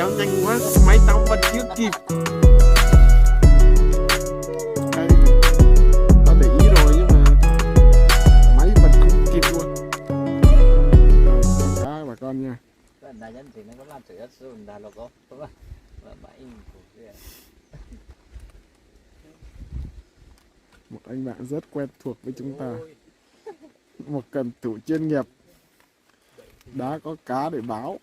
kéo nhanh quá, máy tao vẫn chưa kịp. Đây, tao để ý rồi nhưng mà máy vẫn không kịp luôn. Rồi, con cá bà con nha. Một anh bạn rất quen thuộc với chúng ta, một cần thủ chuyên nghiệp, đã có cá để báo.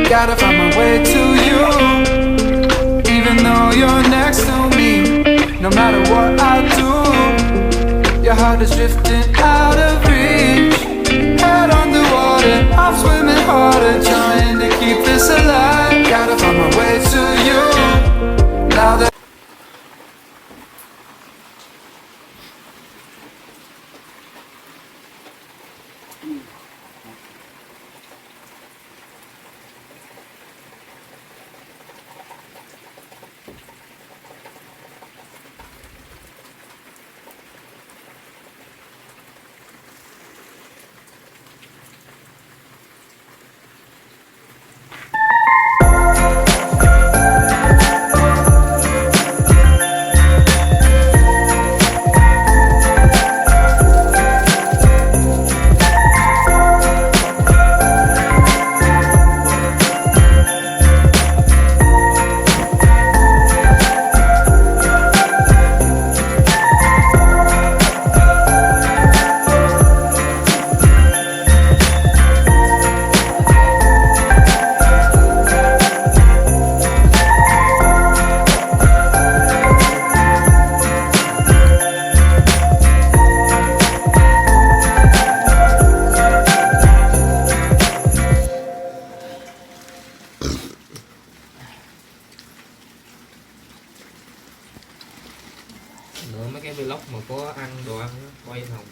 Gotta find my way to you, even though you're next to me. No matter what I do, your heart is drifting out of reach. Head on the water, I'm swimming harder, trying to keep this alive. Gotta find my way to you, now that nữa mấy cái vlog mà có ăn đồ ăn quay phòng